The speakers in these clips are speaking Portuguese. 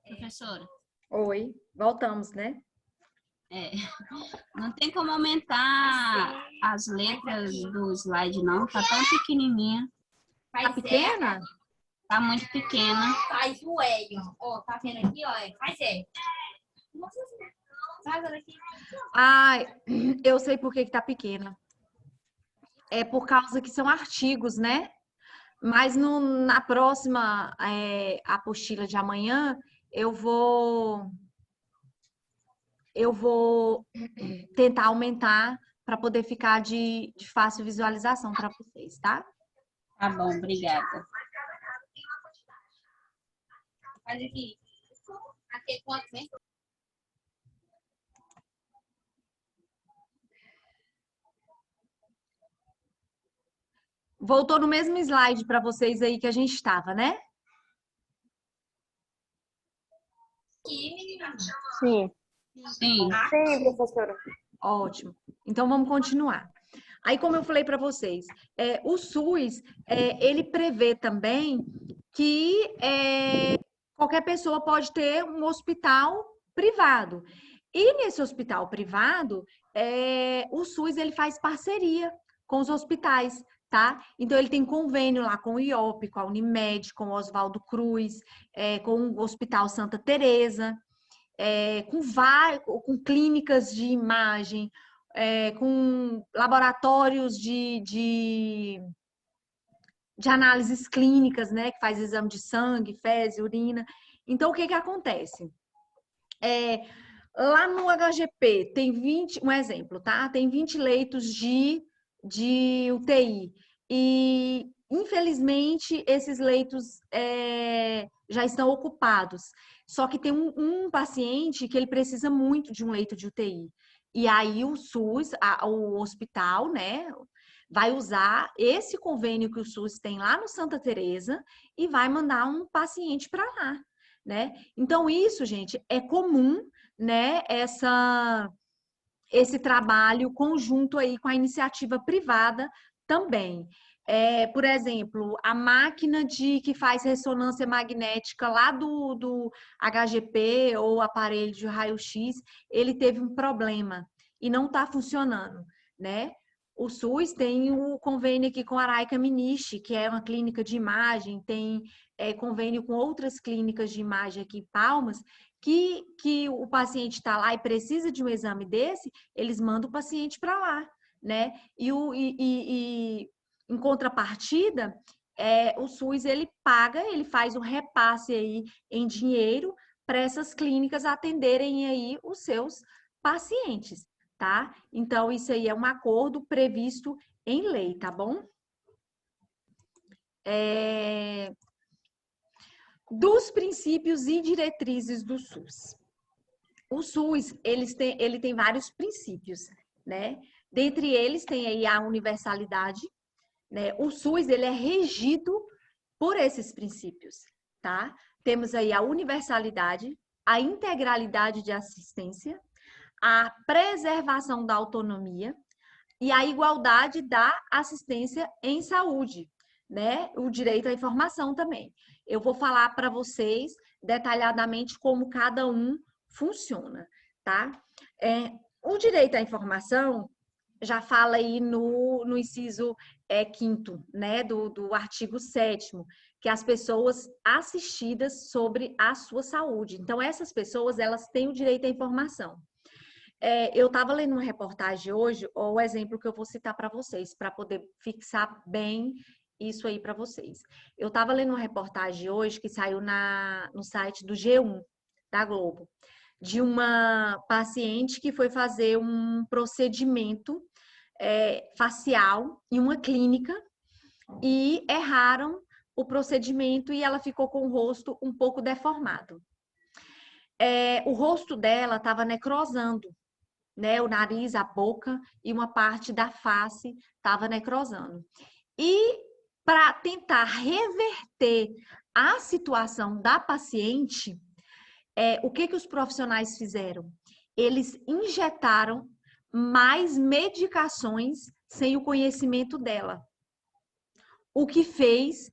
Professora. Oi, voltamos, né? Não tem como aumentar as letras do slide, não. Tá tão pequenininha. Tá pequena? Tá muito pequena. Faz o E, ó. Tá vendo aqui, ó? Faz E. Ah, eu sei por que que tá pequena. É por causa que são artigos, né? Mas na próxima apostila de amanhã, eu vou tentar aumentar para poder ficar de fácil visualização para vocês, tá? Tá bom, obrigada. Faz aqui. Aqui quanto mesmo? Voltou no mesmo slide para vocês aí que a gente estava, né? Aqui, menina. Sim. Sim. Sim, professora. Ótimo. Então vamos continuar. Aí, como eu falei para vocês, o SUS ele prevê também que qualquer pessoa pode ter um hospital privado. E nesse hospital privado, o SUS ele faz parceria com os hospitais, tá? Então ele tem convênio lá com o IOP, com a Unimed, com o Oswaldo Cruz, com o Hospital Santa Teresa, com clínicas de imagem, com laboratórios de análises clínicas, né? Que faz exame de sangue, fezes, urina. Então, o que que acontece? Lá no HGP tem 20, um exemplo, tá? Tem 20 leitos de UTI. E, infelizmente, esses leitos já estão ocupados. Só que tem um paciente que ele precisa muito de um leito de UTI. E aí o SUS, o hospital, né, vai usar esse convênio que o SUS tem lá no Santa Teresa e vai mandar um paciente para lá, né? Então, isso, gente, é comum, né, esse trabalho conjunto aí com a iniciativa privada também. Por exemplo, a máquina que faz ressonância magnética lá do HGP ou aparelho de raio-x, ele teve um problema e não está funcionando, né? O SUS tem o convênio aqui com a Araica Minichi, que é uma clínica de imagem, tem convênio com outras clínicas de imagem aqui em Palmas, que o paciente está lá e precisa de um exame desse, eles mandam o paciente para lá, né? E em contrapartida, o SUS ele paga, ele faz um repasse aí em dinheiro para essas clínicas atenderem aí os seus pacientes, tá? Então, isso aí é um acordo previsto em lei, tá bom? Dos princípios e diretrizes do SUS. O SUS, ele tem vários princípios, né? Dentre eles tem aí a universalidade, né? O SUS, ele é regido por esses princípios, tá? Temos aí a universalidade, a integralidade de assistência, a preservação da autonomia e a igualdade da assistência em saúde, né? O direito à informação também. Eu vou falar para vocês detalhadamente como cada um funciona, tá? O direito à informação já fala aí no inciso 5º, né, do artigo 7º, que as pessoas assistidas sobre a sua saúde. Então, essas pessoas, elas têm o direito à informação. Eu estava lendo uma reportagem hoje, o exemplo que eu vou citar para vocês, para poder fixar bem isso aí para vocês. Eu estava lendo uma reportagem hoje que saiu no site do G1, da Globo, de uma paciente que foi fazer um procedimento facial em uma clínica e erraram o procedimento e ela ficou com o rosto um pouco deformado. O rosto dela estava necrosando, né? O nariz, a boca e uma parte da face estava necrosando. E para tentar reverter a situação da paciente, o que os profissionais fizeram? Eles injetaram mais medicações sem o conhecimento dela. O que fez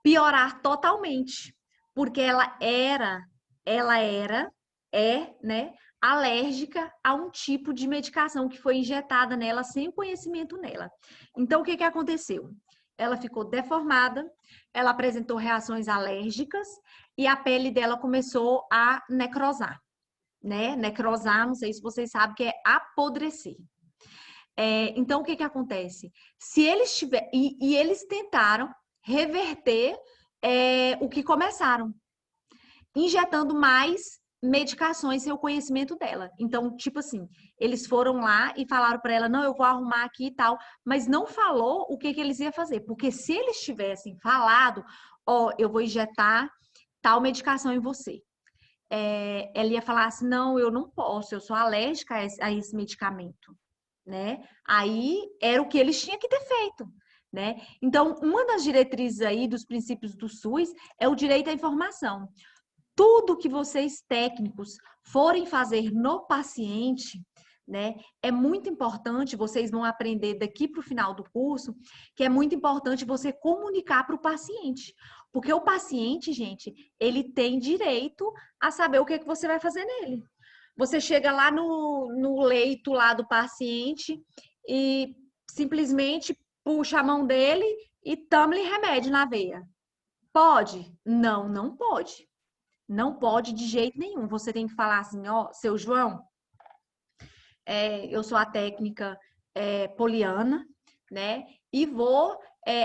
piorar totalmente, porque ela né, alérgica a um tipo de medicação que foi injetada nela sem o conhecimento nela. Então, o que aconteceu? Ela ficou deformada, ela apresentou reações alérgicas e a pele dela começou a necrosar, né? Necrosar, não sei se vocês sabem, que é apodrecer. Então, o que acontece? Se eles e eles tentaram reverter o que começaram, injetando mais medicações sem o conhecimento dela. Então, tipo assim, eles foram lá e falaram para ela, não, eu vou arrumar aqui e tal, mas não falou o que eles iam fazer, porque se eles tivessem falado, ó, eu vou injetar tal medicação em você, ela ia falar assim, não, eu não posso, eu sou alérgica a esse medicamento, né? Aí era o que eles tinham que ter feito, né? Então, uma das diretrizes aí dos princípios do SUS é o direito à informação. Tudo que vocês técnicos forem fazer no paciente, né, é muito importante, vocês vão aprender daqui para o final do curso, que é muito importante você comunicar para o paciente. Porque o paciente, gente, ele tem direito a saber o que você vai fazer nele. Você chega lá no leito lá do paciente e simplesmente puxa a mão dele e toma-lhe remédio na veia. Pode? Não, não pode. Não pode de jeito nenhum. Você tem que falar assim, ó, seu João, eu sou a técnica Poliana, né? E vou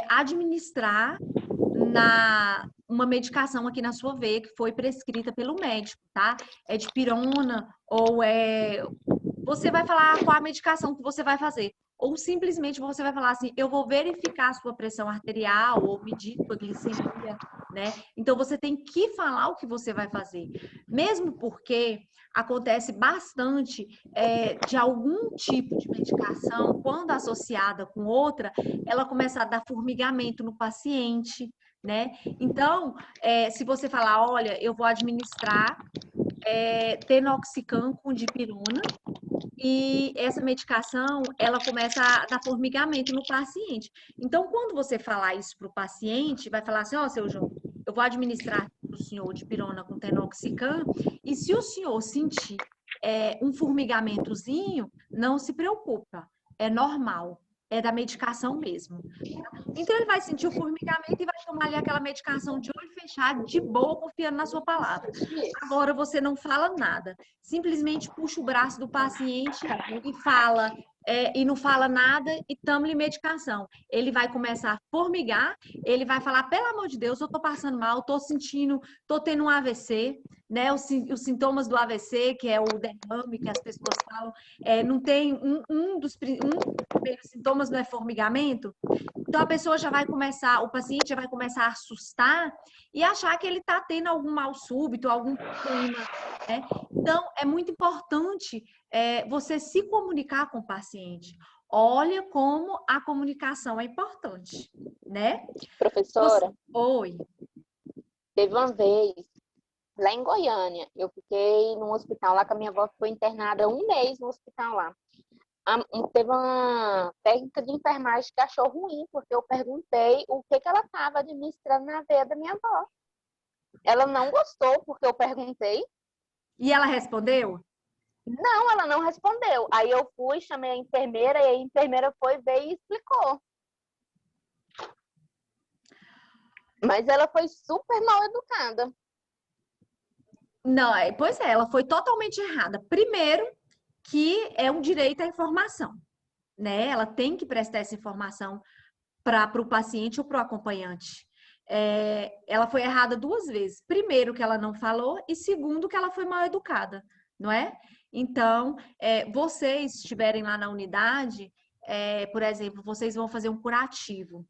administrar uma medicação aqui na sua veia que foi prescrita pelo médico, tá? É de pirona ou Você vai falar qual a medicação que você vai fazer. Ou simplesmente você vai falar assim, eu vou verificar a sua pressão arterial ou medir sua glicemia, né? Então, você tem que falar o que você vai fazer. Mesmo porque acontece bastante de algum tipo de medicação, quando associada com outra, ela começa a dar formigamento no paciente, né? Então, se você falar, olha, eu vou administrar tenoxicam com dipirona, e essa medicação, ela começa a dar formigamento no paciente. Então, quando você falar isso para o paciente, vai falar assim, ó, seu João, eu vou administrar para o senhor dipirona com tenoxicam, e se o senhor sentir um formigamentozinho, não se preocupa, é normal, é da medicação mesmo. Então, ele vai sentir o formigamento e vai tomar ali aquela medicação de olho fechado, de boa, confiando na sua palavra. Agora, você não fala nada. Simplesmente puxa o braço do paciente e fala, e não fala nada e toma-lhe medicação. Ele vai começar a formigar, ele vai falar, pelo amor de Deus, eu tô passando mal, tô tendo um AVC, né? Os sintomas do AVC, que é o derrame, que as pessoas falam, não tem um dos primeiros sintomas não é formigamento? Então, a pessoa já vai começar, o paciente já vai começar a assustar e achar que ele está tendo algum mal súbito, algum problema, né? Então, é muito importante você se comunicar com o paciente. Olha como a comunicação é importante, né? Professora, Oi. teve uma vez, lá em Goiânia, eu fiquei num hospital lá, que a minha avó ficou internada 1 mês no hospital lá. Teve uma técnica de enfermagem que achou ruim, porque eu perguntei o que ela estava administrando na veia da minha avó. Ela não gostou, porque eu perguntei. E ela respondeu? Não, ela não respondeu. Aí eu fui, chamei a enfermeira, e a enfermeira foi ver e explicou. Mas ela foi super mal educada. Não, pois é, ela foi totalmente errada. Primeiro, que é um direito à informação, né? Ela tem que prestar essa informação para o paciente ou para o acompanhante. Ela foi errada 2 vezes. Primeiro, que ela não falou, e segundo, que ela foi mal educada, não é? Então, vocês estiverem lá na unidade, por exemplo, vocês vão fazer um curativo.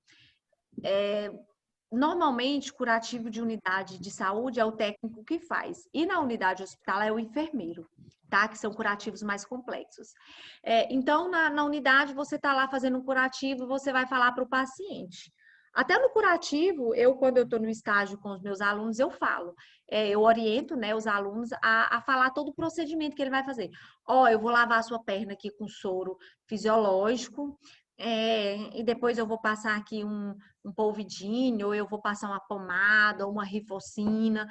normalmente, curativo de unidade de saúde é o técnico que faz. E na unidade hospitalar é o enfermeiro, tá? Que são curativos mais complexos. Então, na unidade, você está lá fazendo um curativo, você vai falar para o paciente. Até no curativo, quando eu estou no estágio com os meus alunos, eu falo. Eu oriento, né, os alunos a falar todo o procedimento que ele vai fazer. Eu vou lavar a sua perna aqui com soro fisiológico, e depois eu vou passar aqui um polvidinho, ou eu vou passar uma pomada, ou uma rifocina.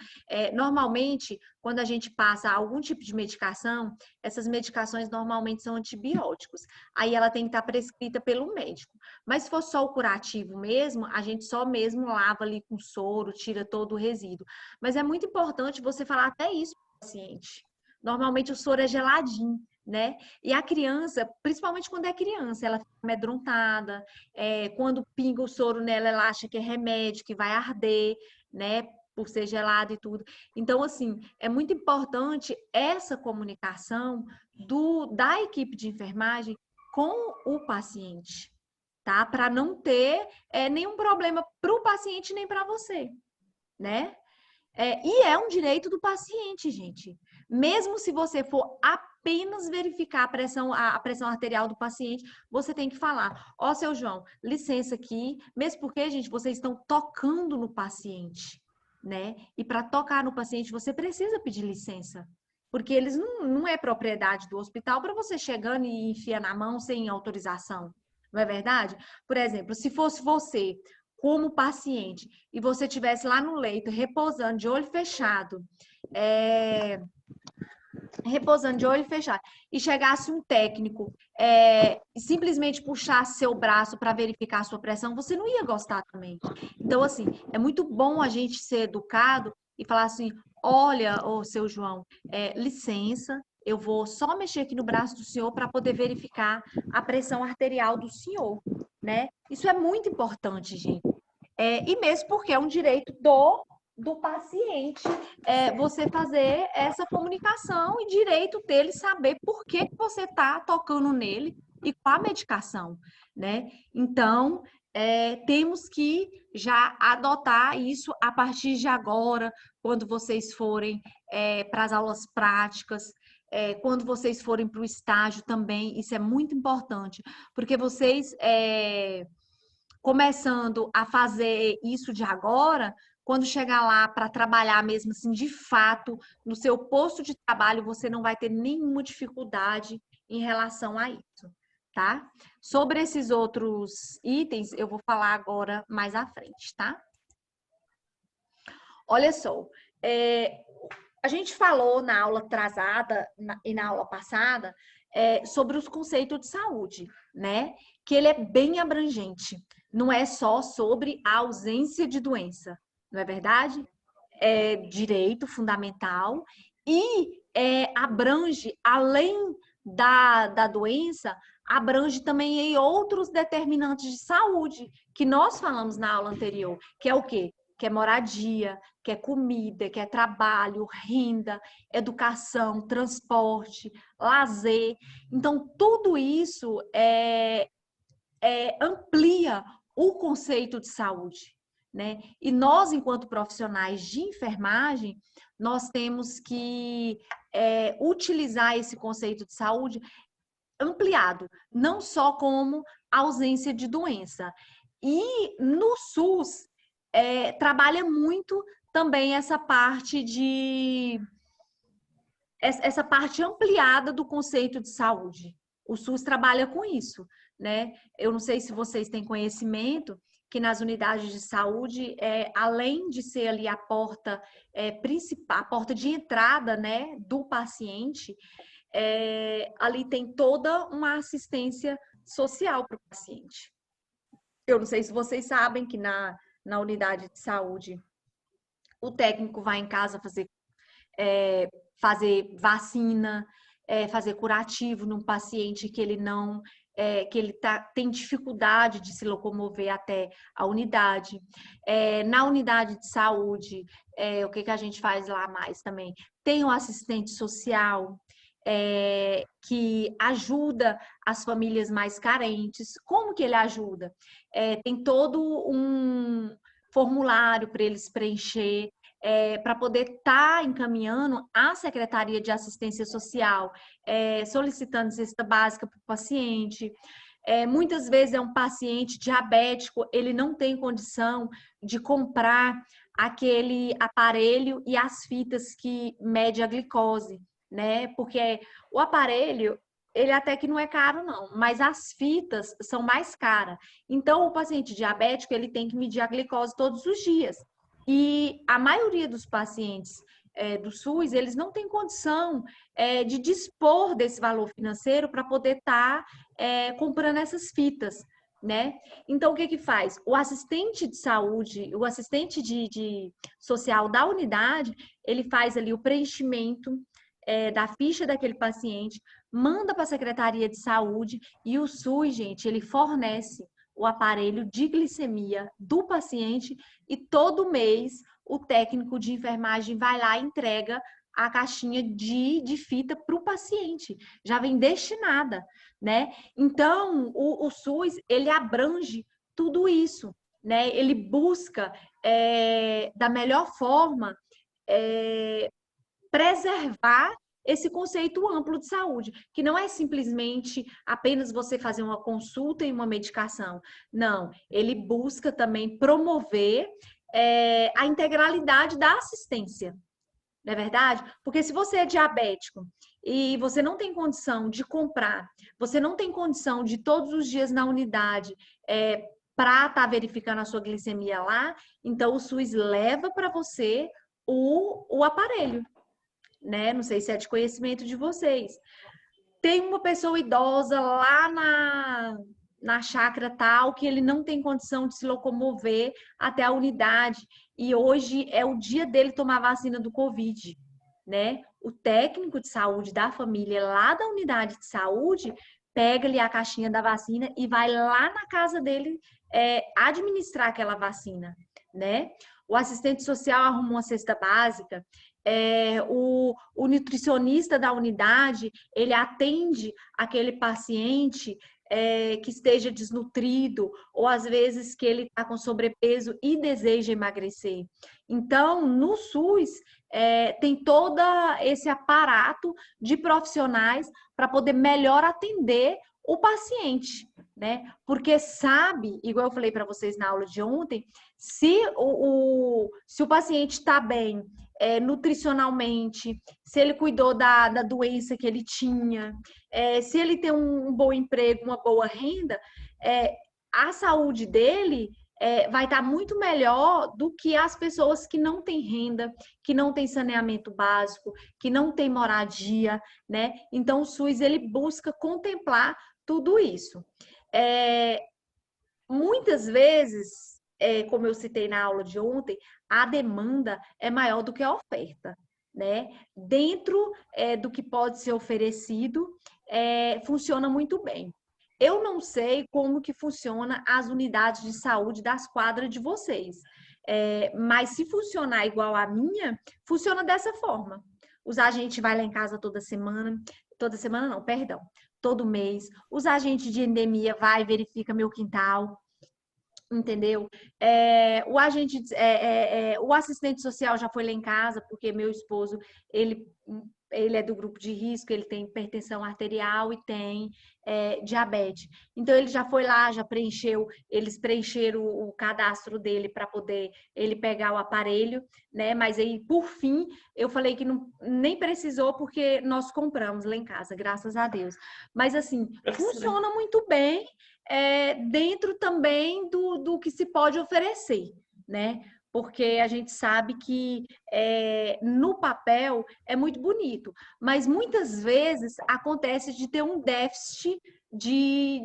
Normalmente, quando a gente passa algum tipo de medicação, essas medicações normalmente são antibióticos. Aí ela tem que estar prescrita pelo médico. Mas se for só o curativo mesmo, a gente só mesmo lava ali com soro, tira todo o resíduo. Mas é muito importante você falar até isso para o paciente. Normalmente o soro é geladinho, né? E a criança, principalmente quando é criança, ela fica amedrontada, quando pinga o soro nela, ela acha que é remédio, que vai arder, né? Por ser gelado e tudo. Então, assim, é muito importante essa comunicação da equipe de enfermagem com o paciente, tá? Para não ter nenhum problema para o paciente nem para você, né? E é um direito do paciente, gente. Mesmo se você for apenas verificar a pressão arterial do paciente, você tem que falar: seu João, licença aqui, mesmo porque, gente, vocês estão tocando no paciente, né? E para tocar no paciente, você precisa pedir licença. Porque eles não é propriedade do hospital para você chegando e enfiar na mão sem autorização. Não é verdade? Por exemplo, se fosse você como paciente e você estivesse lá no leito, repousando de olho fechado, e chegasse um técnico e simplesmente puxasse seu braço para verificar a sua pressão, você não ia gostar também. Então, assim, é muito bom a gente ser educado e falar assim: olha, seu João, licença, eu vou só mexer aqui no braço do senhor para poder verificar a pressão arterial do senhor, né? Isso é muito importante, gente. E mesmo porque é um direito do paciente você fazer essa comunicação e direito dele saber por que você está tocando nele e qual a medicação, né? Então, temos que já adotar isso a partir de agora, quando vocês forem para as aulas práticas, quando vocês forem para o estágio também, isso é muito importante, porque vocês começando a fazer isso de agora, quando chegar lá para trabalhar mesmo assim, de fato, no seu posto de trabalho, você não vai ter nenhuma dificuldade em relação a isso, tá? Sobre esses outros itens, eu vou falar agora mais à frente, tá? Olha só, a gente falou na aula atrasada e na aula passada sobre os conceitos de saúde, né? Que ele é bem abrangente. Não é só sobre a ausência de doença, não é verdade? É direito fundamental e abrange, além da doença, abrange também aí outros determinantes de saúde que nós falamos na aula anterior, que é o quê? Que é moradia, que é comida, que é trabalho, renda, educação, transporte, lazer. Então, tudo isso amplia o conceito de saúde, né? E nós, enquanto profissionais de enfermagem, nós temos que utilizar esse conceito de saúde ampliado, não só como ausência de doença. E no SUS, trabalha muito também essa parte ampliada do conceito de saúde. O SUS trabalha com isso, né? Eu não sei se vocês têm conhecimento que nas unidades de saúde, além de ser ali a porta principal, a porta de entrada, né, do paciente, ali tem toda uma assistência social para o paciente. Eu não sei se vocês sabem que na unidade de saúde o técnico vai em casa fazer vacina, fazer curativo num paciente que ele não que ele tem dificuldade de se locomover até a unidade. Na unidade de saúde, o que a gente faz lá mais também? Tem um assistente social que ajuda as famílias mais carentes. Como que ele ajuda? Tem todo formulário para eles preencher, para poder estar encaminhando à Secretaria de Assistência Social, solicitando cesta básica para o paciente. Muitas vezes é um paciente diabético, ele não tem condição de comprar aquele aparelho e as fitas que mede a glicose, né? Porque o aparelho, ele até que não é caro não, mas as fitas são mais caras. Então, o paciente diabético, ele tem que medir a glicose todos os dias. E a maioria dos pacientes do SUS, eles não têm condição de dispor desse valor financeiro para poder estar comprando essas fitas, né? Então, o que que faz? O assistente de saúde, o assistente de social da unidade, ele faz ali o preenchimento da ficha daquele paciente, manda para a Secretaria de Saúde e o SUS, gente, ele fornece o aparelho de glicemia do paciente e todo mês o técnico de enfermagem vai lá e entrega a caixinha de fita para o paciente. Já vem destinada, né? Então, o SUS, ele abrange tudo isso, né? Ele busca, da melhor forma, preservar esse conceito amplo de saúde, que não é simplesmente apenas você fazer uma consulta e uma medicação. Não, ele busca também promover a integralidade da assistência, não é verdade? Porque se você é diabético e você não tem condição de comprar, você não tem condição de todos os dias na unidade para estar verificando a sua glicemia lá, então o SUS leva para você o aparelho, né? Não sei se é de conhecimento de vocês. Tem uma pessoa idosa lá na chácara tal, que ele não tem condição de se locomover até a unidade. E hoje é o dia dele tomar a vacina do Covid, né? O técnico de saúde da família lá da unidade de saúde pega ali a caixinha da vacina e vai lá na casa dele administrar aquela vacina, né? O assistente social arruma uma cesta básica, o nutricionista da unidade, ele atende aquele paciente que esteja desnutrido, ou às vezes que ele está com sobrepeso e deseja emagrecer. Então, no SUS, tem todo esse aparato de profissionais para poder melhor atender o paciente, né? Porque sabe, igual eu falei para vocês na aula de ontem, se o paciente está bem nutricionalmente, se ele cuidou da doença que ele tinha, se ele tem um bom emprego, uma boa renda, a saúde dele vai estar muito melhor do que as pessoas que não têm renda, que não têm saneamento básico, que não têm moradia, né? Então, o SUS, ele busca contemplar tudo isso. Muitas vezes, como eu citei na aula de ontem, a demanda é maior do que a oferta, né? Dentro do que pode ser oferecido, funciona muito bem. Eu não sei como que funciona as unidades de saúde das quadras de vocês, mas se funcionar igual a minha, funciona dessa forma. Os agentes vão lá em casa toda semana não, perdão, todo mês. Os agentes de endemia vai e verifica meu quintal, entendeu? O assistente social já foi lá em casa, porque meu esposo, ele é do grupo de risco, ele tem hipertensão arterial e tem diabetes. Então, ele já foi lá, eles preencheram o cadastro dele para poder ele pegar o aparelho, né? Mas aí, por fim, eu falei que nem precisou, porque nós compramos lá em casa, graças a Deus. Mas, assim, funciona muito bem, dentro também do que se pode oferecer, né? Porque a gente sabe que no papel é muito bonito, mas muitas vezes acontece de ter um déficit de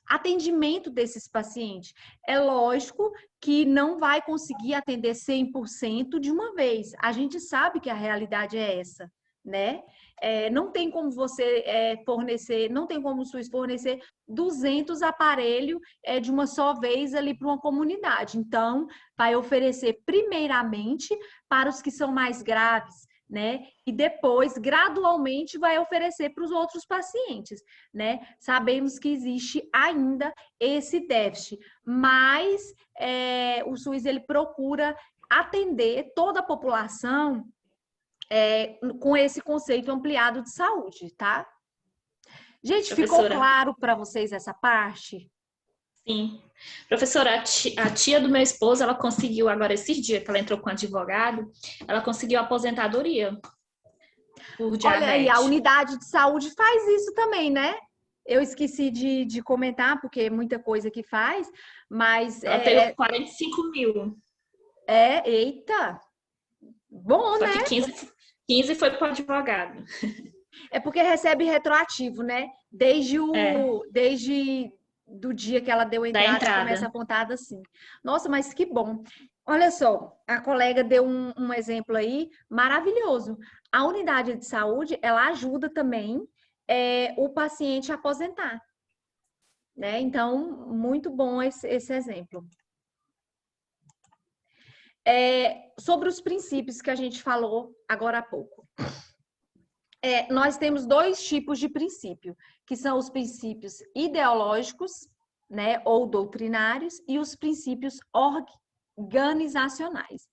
atendimento desses pacientes. É lógico que não vai conseguir atender 100% de uma vez. A gente sabe que a realidade é essa, né? Não tem como você fornecer, não tem como o SUS fornecer 200 aparelhos de uma só vez ali para uma comunidade. Então, vai oferecer primeiramente para os que são mais graves, né? E depois, gradualmente, vai oferecer para os outros pacientes, né? Sabemos que existe ainda esse déficit, mas o SUS ele procura atender toda a população com esse conceito ampliado de saúde, tá? Gente, ficou Professora, claro para vocês essa parte? sim. Professora, a tia do meu esposo, ela conseguiu agora esses dias que ela entrou com advogado, ela conseguiu aposentadoria por Olha aí, a diabetes. unidade de saúde faz isso também, né? Eu esqueci de comentar, porque é muita coisa que faz, mas Ela teve 45 mil, eita, bom, só né? que 15 foi para o advogado. É porque recebe retroativo, né? Desde É. do dia que ela deu a Da entrada, começa a entrada. contar assim. Nossa, mas que bom. Olha só, a colega deu um exemplo aí maravilhoso. A unidade de saúde, ela ajuda também o paciente a aposentar, né? Então, muito bom esse exemplo. Sobre os princípios que a gente falou agora há pouco. Nós temos dois tipos de princípio, que são os ideológicos, né, ou doutrinários, e os princípios organizacionais.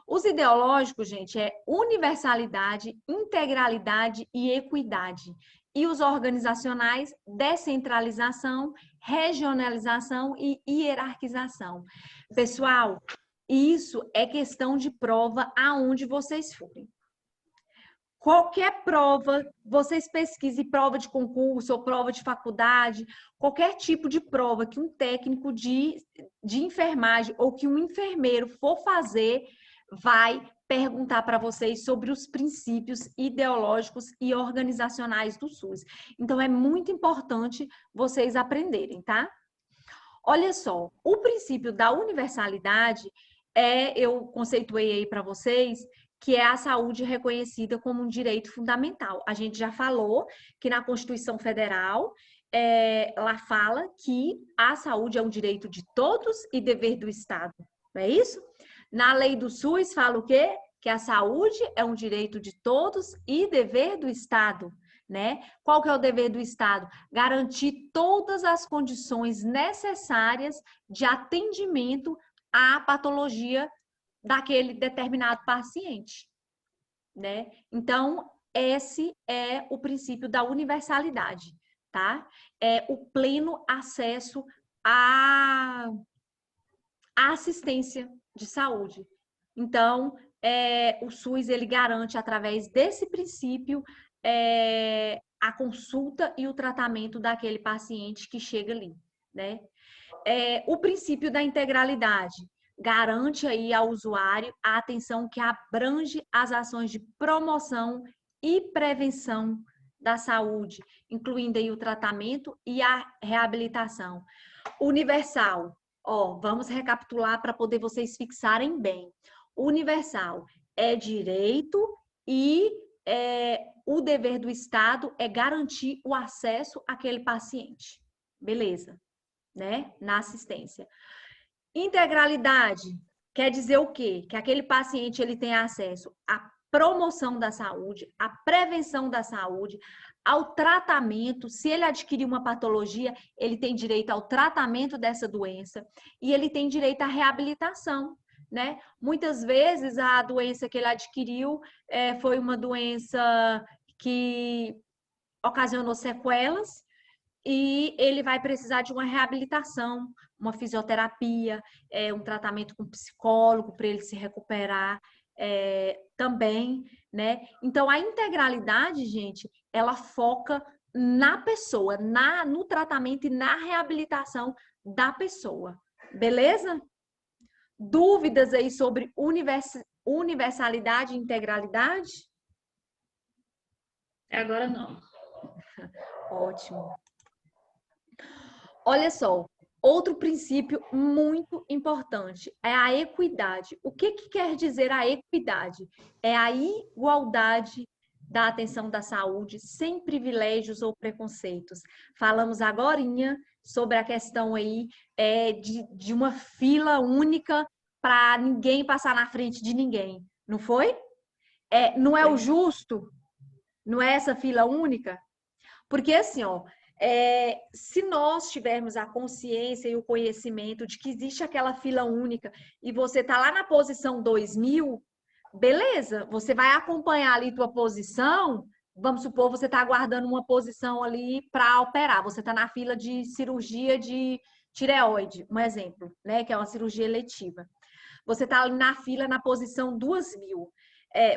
Os ideológicos, gente, é universalidade, integralidade e equidade. E os organizacionais, descentralização, regionalização e hierarquização. Pessoal, isso é questão de prova aonde vocês forem. Qualquer prova, vocês pesquisem prova de concurso ou prova de faculdade, qualquer tipo de prova que um técnico de enfermagem ou que um enfermeiro for fazer, vai perguntar para vocês sobre os princípios ideológicos e organizacionais do SUS. Então, é muito importante vocês aprenderem, tá? Olha só, o princípio da universalidade eu conceituei aí para vocês, que é a saúde reconhecida como um direito fundamental. A gente já falou que na Constituição Federal, ela fala que a saúde é um direito de todos e dever do Estado. Não é isso? Na lei do SUS fala o quê? Que a saúde é um direito de todos e dever do Estado, né? Qual que é o dever do Estado? Garantir todas as condições necessárias de atendimento à patologia daquele determinado paciente, né? Então, esse é o princípio da universalidade, tá? É o pleno acesso à assistência de saúde. Então, o SUS, ele garante, através desse princípio, a consulta e o tratamento daquele paciente que chega ali, né? O princípio da integralidade garante aí ao usuário a atenção que abrange as ações de promoção e prevenção da saúde, incluindo aí o tratamento e a reabilitação. Universal, vamos recapitular para poder vocês fixarem bem. Universal é direito e o dever do Estado é garantir o acesso àquele paciente. Beleza, né? Na assistência. Integralidade quer dizer o quê? Que aquele paciente ele tem acesso à promoção da saúde, à prevenção da saúde, ao tratamento. Se ele adquirir uma patologia, ele tem direito ao tratamento dessa doença e ele tem direito à reabilitação, né? Muitas vezes a doença que ele adquiriu foi uma doença que ocasionou sequelas e ele vai precisar de uma reabilitação, uma fisioterapia, um tratamento com psicólogo para ele se recuperar também, né? Então, a integralidade, gente, ela foca na pessoa, no tratamento e na reabilitação da pessoa, beleza? Dúvidas aí sobre universalidade e integralidade? Agora não. Ótimo. Olha só, outro princípio muito importante é a equidade. O que quer dizer a equidade? É a igualdade da atenção da saúde, sem privilégios ou preconceitos. Falamos agorinha sobre a questão aí de uma fila única para ninguém passar na frente de ninguém, não foi? não é o justo? Não é essa fila única? Porque assim, ó, se nós tivermos a consciência e o conhecimento de que existe aquela fila única e você tá lá na posição 2000, beleza, você vai acompanhar ali tua posição, vamos supor, você tá aguardando uma posição ali para operar, você tá na fila de cirurgia de tireoide, um exemplo, né, que é uma cirurgia eletiva. Você tá ali na fila na posição 2000.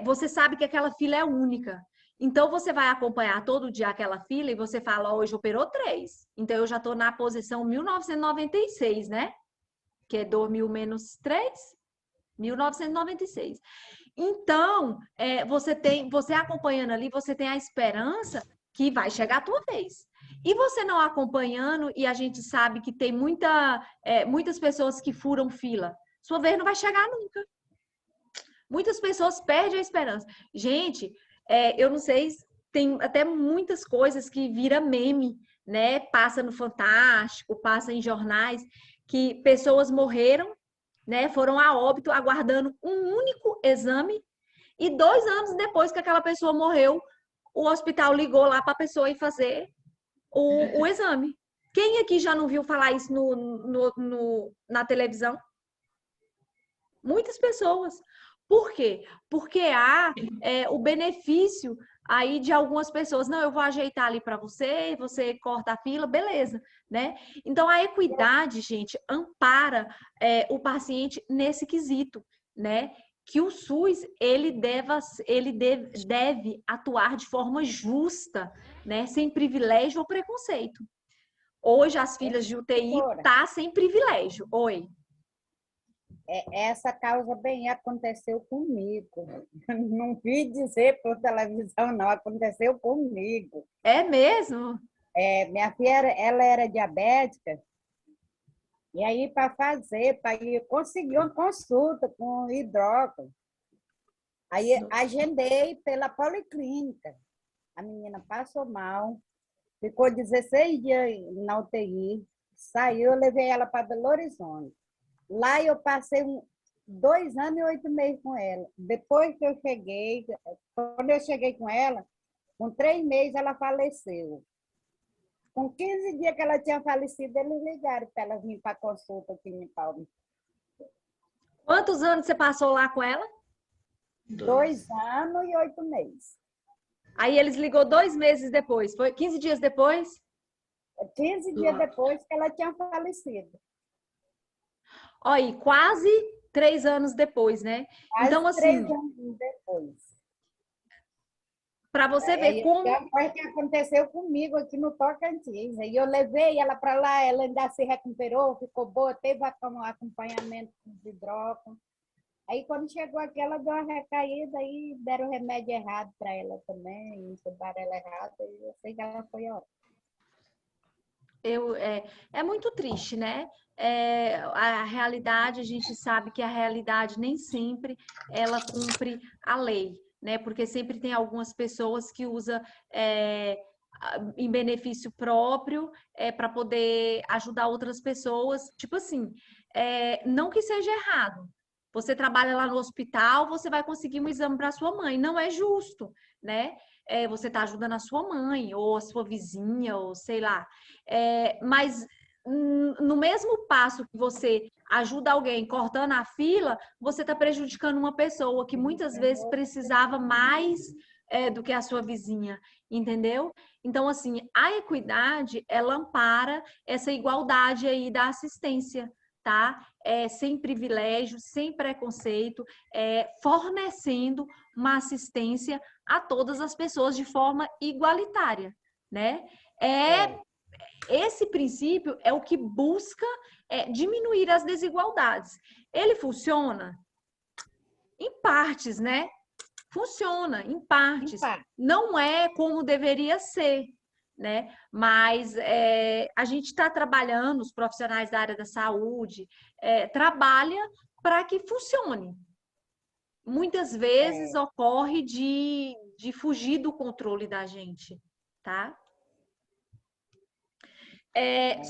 Você sabe que aquela fila é única. Então, você vai acompanhar todo dia aquela fila e você fala, hoje operou 3. Então, eu já estou na posição 1996, né? Que é 2000 menos 3, 1996. Então, você acompanhando ali, você tem a esperança que vai chegar a tua vez. E você não acompanhando, e a gente sabe que tem muitas pessoas que furam fila. Sua vez não vai chegar nunca. Muitas pessoas perdem a esperança. Gente, eu não sei, tem até muitas coisas que vira meme, né? Passa no Fantástico, passa em jornais, que pessoas morreram, né? Foram a óbito aguardando um único exame e 2 anos depois que aquela pessoa morreu, o hospital ligou lá para a pessoa ir fazer o exame. Quem aqui já não viu falar isso na televisão? Muitas pessoas. Por quê? Porque há o benefício aí de algumas pessoas. Não, eu vou ajeitar ali para você, você corta a fila, beleza, né? Então, a equidade, gente, ampara o paciente nesse quesito, né? Que o SUS, ele deve atuar de forma justa, né? Sem privilégio ou preconceito. Hoje, as filas de UTI tá sem privilégio. Oi. Essa causa bem aconteceu comigo. Não vi dizer por televisão, não. Aconteceu comigo. É mesmo? Minha filha, ela era diabética. E aí, para conseguir uma consulta com hidrógeno. Aí, agendei pela policlínica. A menina passou mal. Ficou 16 dias na UTI. Saiu, eu levei ela para Belo Horizonte. Lá eu passei 2 anos e 8 meses com ela. Depois que eu cheguei, quando eu cheguei com ela, com 3 meses ela faleceu. Com 15 dias que ela tinha falecido, eles ligaram para ela vir para a consulta aqui em Palma. Quantos anos você passou lá com ela? 2 anos e 8 meses. Aí eles ligou 2 meses depois. Foi 15 dias depois? 15 dias depois que ela tinha falecido. Olha aí, quase 3 anos depois, né? Quase então, assim, 3 anos depois. Para você ver como... Foi o que aconteceu comigo aqui no Tocantins. Aí eu levei ela para lá, ela ainda se recuperou, ficou boa, teve acompanhamento de hidrógeno. Aí, quando chegou aqui, ela deu uma recaída e deram remédio errado para ela também, intubaram ela errado, e eu sei que ela foi ótima. É muito triste, né? A realidade, a gente sabe que a realidade nem sempre ela cumpre a lei, né? Porque sempre tem algumas pessoas que usam em benefício próprio para poder ajudar outras pessoas. Tipo assim, não que seja errado. Você trabalha lá no hospital, você vai conseguir um exame para sua mãe. Não é justo, né? Você está ajudando a sua mãe, ou a sua vizinha, ou sei lá. Mas no mesmo passo que você ajuda alguém cortando a fila, você está prejudicando uma pessoa que muitas vezes precisava mais do que a sua vizinha, entendeu? Então, assim, a equidade, ela ampara essa igualdade aí da assistência, tá? Sem privilégio, sem preconceito, fornecendo uma assistência a todas as pessoas de forma igualitária, né? Esse princípio é o que busca diminuir as desigualdades. Ele funciona em partes, né? Funciona em partes. Não é como deveria ser, né? Mas a gente está trabalhando, os profissionais da área da saúde, trabalha para que funcione. Muitas vezes ocorre de fugir do controle da gente, tá?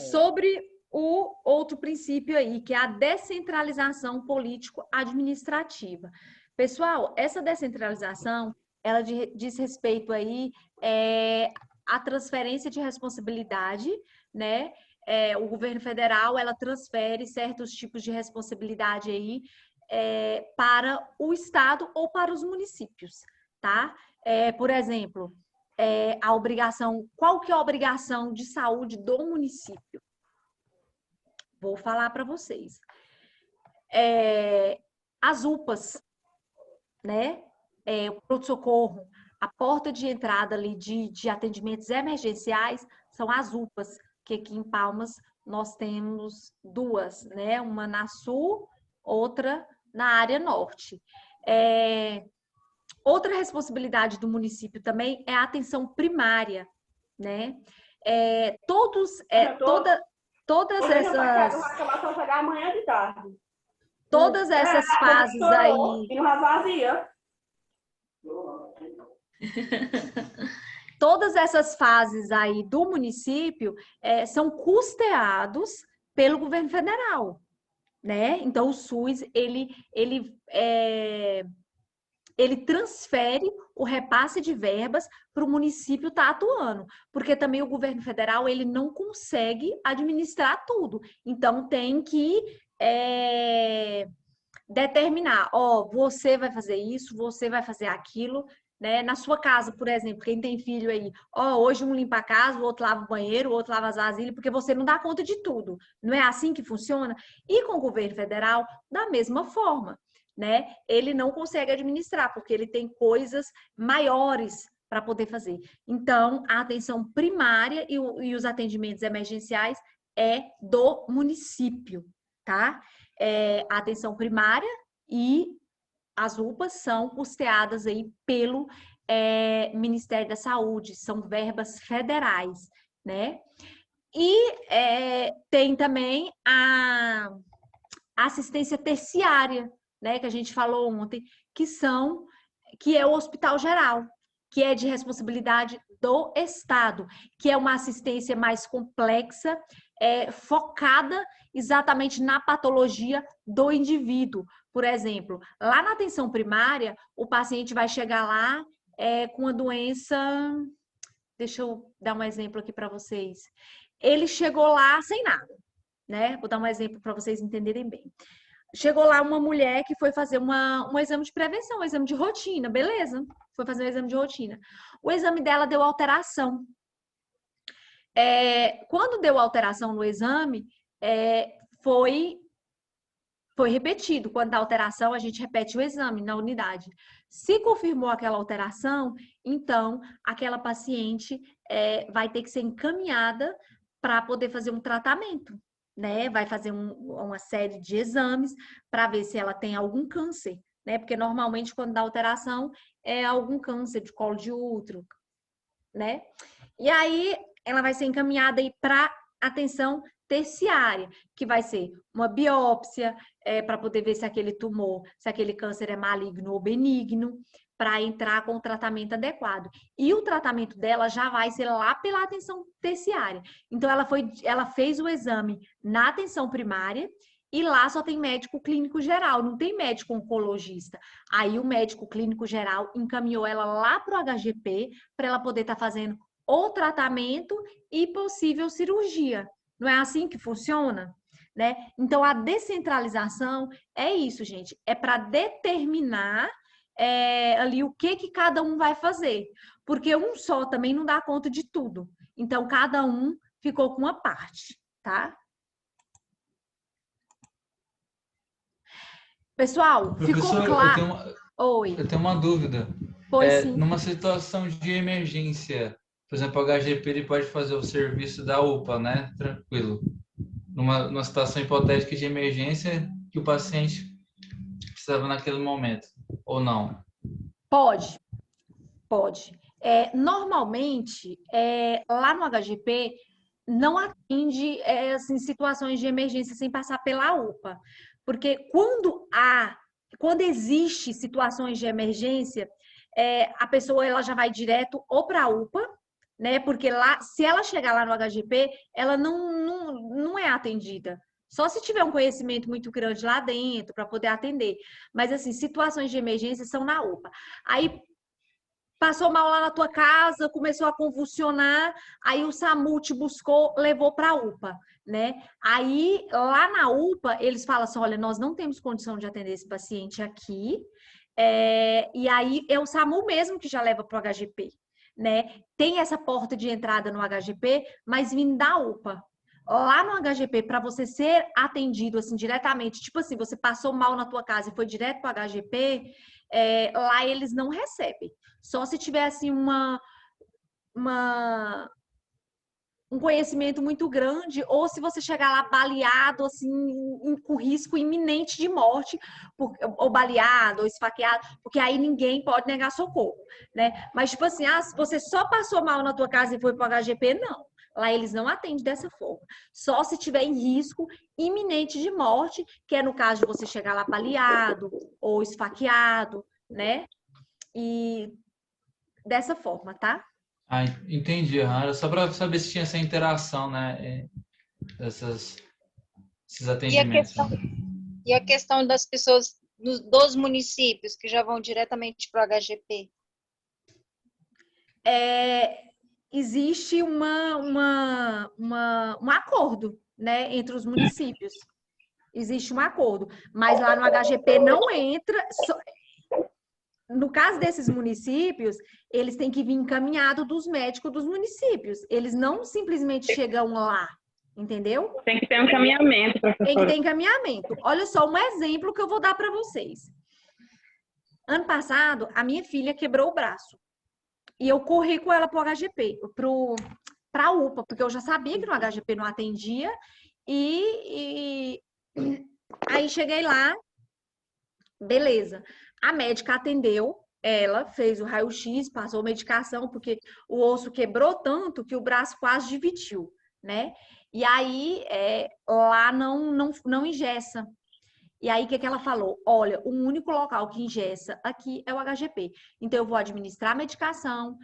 Sobre o outro princípio aí, que é a descentralização político-administrativa. Pessoal, essa descentralização, ela diz respeito aí à transferência de responsabilidade, né? O governo federal, ela transfere certos tipos de responsabilidade aí para o estado ou para os municípios, tá? Por exemplo, a obrigação, qual que é a obrigação de saúde do município? Vou falar para vocês. As UPAs, né? O pronto-socorro, a porta de entrada ali de atendimentos emergenciais são as UPAs, que aqui em Palmas nós temos duas, né? Uma na sul, outra na área norte. Outra responsabilidade do município também é a atenção primária, né? Todas essas... amanhã de tarde. Todas essas fases aí... Todas essas fases aí do município são custeados pelo governo federal, né? Então, o SUS, ele transfere o repasse de verbas para o município estar atuando, porque também o governo federal, ele não consegue administrar tudo. Então, tem que determinar, você vai fazer isso, você vai fazer aquilo, né? Na sua casa, por exemplo, quem tem filho aí, hoje um limpa a casa, o outro lava o banheiro, o outro lava as vasilhas, porque você não dá conta de tudo. Não é assim que funciona? E com o governo federal, da mesma forma, né? Ele não consegue administrar, porque ele tem coisas maiores para poder fazer. Então, a atenção primária e os atendimentos emergenciais é do município, tá? A atenção primária e as UPAs são custeadas aí pelo Ministério da Saúde, são verbas federais, né? E tem também a assistência terciária, né, que a gente falou ontem, que é o Hospital Geral, que é de responsabilidade do Estado, que é uma assistência mais complexa, focada exatamente na patologia do indivíduo. Por exemplo, lá na atenção primária, o paciente vai chegar lá com uma doença... Deixa eu dar um exemplo aqui para vocês. Ele chegou lá sem nada, né? Vou dar um exemplo para vocês entenderem bem. Chegou lá uma mulher que foi fazer um exame de prevenção, um exame de rotina, beleza? Foi fazer um exame de rotina. O exame dela deu alteração. Quando deu alteração no exame, foi repetido. Quando dá alteração, a gente repete o exame na unidade. Se confirmou aquela alteração, então aquela paciente vai ter que ser encaminhada para poder fazer um tratamento, né? Vai fazer uma série de exames para ver se ela tem algum câncer, né? Porque normalmente quando dá alteração é algum câncer de colo de útero, né? E aí ela vai ser encaminhada aí para atenção terciária, que vai ser uma biópsia para poder ver se aquele tumor, se aquele câncer é maligno ou benigno, para entrar com o tratamento adequado. E o tratamento dela já vai ser lá pela atenção terciária. Então, ela fez o exame na atenção primária e lá só tem médico clínico geral, não tem médico oncologista. Aí o médico clínico geral encaminhou ela lá para o HGP para ela poder estar fazendo o tratamento e possível cirurgia. Não é assim que funciona? Né? Então, a descentralização é isso, gente. É para determinar ali o que cada um vai fazer. Porque um só também não dá conta de tudo. Então, cada um ficou com uma parte, tá? Pessoal, ficou claro? Eu tenho uma dúvida. Pois sim. Numa situação de emergência, por exemplo, o HGP ele pode fazer o serviço da UPA, né? Tranquilo. Numa situação hipotética de emergência que o paciente precisava naquele momento, ou não? Pode. Normalmente, lá no HGP, não atende assim, situações de emergência sem passar pela UPA. Porque quando existe situações de emergência, a pessoa ela já vai direto ou para a UPA, né? Porque lá, se ela chegar lá no HGP, ela não é atendida Só se tiver um conhecimento muito grande lá dentro para poder atender. Mas, assim, situações de emergência são na UPA. Aí, passou mal lá na tua casa, começou a convulsionar, aí o SAMU te buscou, levou para a UPA, né? Aí, lá na UPA, eles falam assim, olha, nós não temos condição de atender esse paciente aqui, e aí é o SAMU mesmo que já leva para o HGP, né? Tem essa porta de entrada no HGP, mas vindo da UPA. Lá no HGP, para você ser atendido assim diretamente, tipo assim, você passou mal na tua casa e foi direto para o HGP, lá eles não recebem. Só se tivesse um conhecimento muito grande, ou se você chegar lá baleado, assim, com risco iminente de morte, ou baleado, ou esfaqueado, porque aí ninguém pode negar socorro, né? Mas, tipo assim, se você só passou mal na tua casa e foi para o HGP, não. Lá eles não atendem dessa forma. Só se tiver em risco iminente de morte, que é no caso de você chegar lá baleado ou esfaqueado, né? E dessa forma, tá? Ah, entendi. Era só para saber se tinha essa interação, né? Esses atendimentos. E a questão das pessoas dos municípios que já vão diretamente para o HGP? Existe um acordo, né, entre os municípios. Existe um acordo, mas lá no HGP não entra. No caso desses municípios, eles têm que vir encaminhado dos médicos dos municípios. Eles não simplesmente chegam lá, entendeu? Tem que ter um encaminhamento, professora. Tem que ter encaminhamento. Olha só um exemplo que eu vou dar para vocês. Ano passado, a minha filha quebrou o braço. E eu corri com ela para o HGP, para a UPA, porque eu já sabia que no HGP não atendia. E aí cheguei lá, beleza. A médica atendeu, ela fez o raio-x, passou medicação, porque o osso quebrou tanto que o braço quase dividiu, né? E aí, lá não engessa. E aí, o que ela falou? Olha, o único local que engessa aqui é o HGP. Então, eu vou administrar a medicação,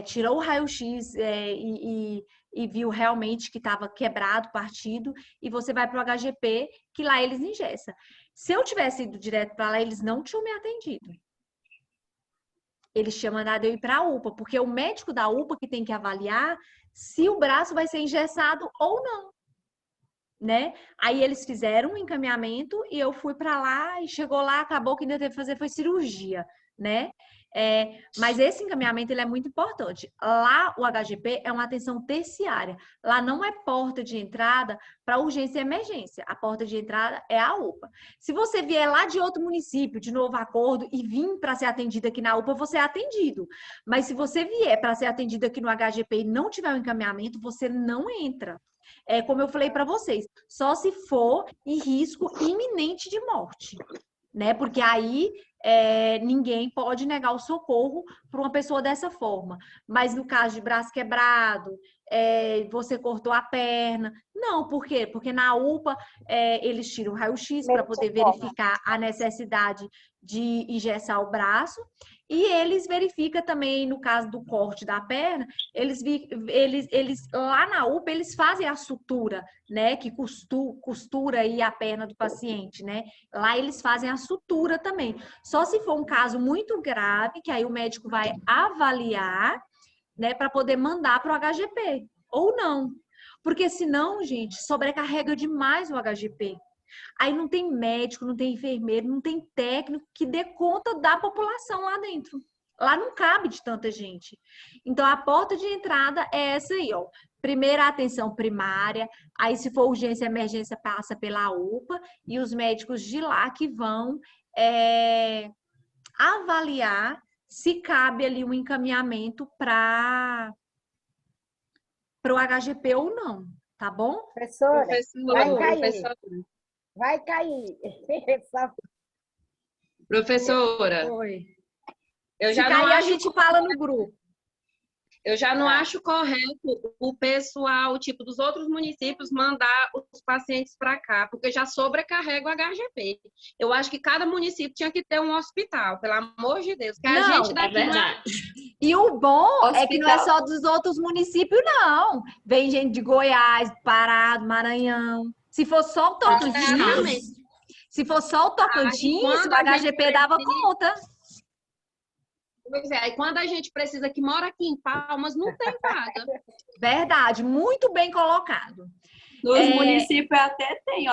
tirou o raio-x e viu realmente que estava quebrado, partido, e você vai para o HGP, que lá eles engessam. Se eu tivesse ido direto para lá, eles não tinham me atendido. Eles tinham mandado eu ir para a UPA, porque o médico da UPA que tem que avaliar se o braço vai ser engessado ou não, né? Aí eles fizeram um encaminhamento e eu fui para lá e chegou lá, acabou que ainda teve que fazer foi cirurgia, né? Mas esse encaminhamento ele é muito importante. Lá o HGP é uma atenção terciária. Lá não é porta de entrada para urgência e emergência. A porta de entrada é a UPA. Se você vier lá de outro município, de Novo Acordo, e vir para ser atendido aqui na UPA, você é atendido. Mas se você vier para ser atendido aqui no HGP e não tiver um encaminhamento, você não entra. Como eu falei para vocês, só se for em risco iminente de morte, né? Porque aí ninguém pode negar o socorro para uma pessoa dessa forma. Mas no caso de braço quebrado, você cortou a perna. Não, por quê? Porque na UPA eles tiram o raio-x para poder verificar a necessidade de engessar o braço. E eles verificam também, no caso do corte da perna, eles lá na UPA, eles fazem a sutura, né? Que costura aí a perna do paciente, né? Lá eles fazem a sutura também. Só se for um caso muito grave, que aí o médico vai avaliar, né? Para poder mandar para o HGP, ou não. Porque senão, gente, sobrecarrega demais o HGP. Aí não tem médico, não tem enfermeiro, não tem técnico que dê conta da população lá dentro. Lá não cabe de tanta gente. Então, a porta de entrada é essa aí, ó. Primeira atenção primária, aí se for urgência e emergência, passa pela UPA, e os médicos de lá que vão avaliar se cabe ali um encaminhamento para o HGP ou não, tá bom? Professora, vai cair. Professora. Vai cair. Professora, Oi. eu Se já cair, não a acho, gente fala no grupo. eu já não acho correto o pessoal, tipo, dos outros municípios mandar os pacientes para cá, porque já sobrecarrega o HGP. Eu acho que cada município tinha que ter um hospital, pelo amor de Deus. Que a Não, gente daqui verdade. E o bom é que não é Hospital. só dos outros municípios, não. Vem gente de Goiás, Pará, do Maranhão, Se for só o Tocantins, Exatamente. se for só o Tocantins, quando o a gente HGP dava precisa- conta. Pois é, aí quando a gente precisa que mora aqui em Palmas, não tem vaga. Verdade, muito bem colocado. Nos É. municípios até tem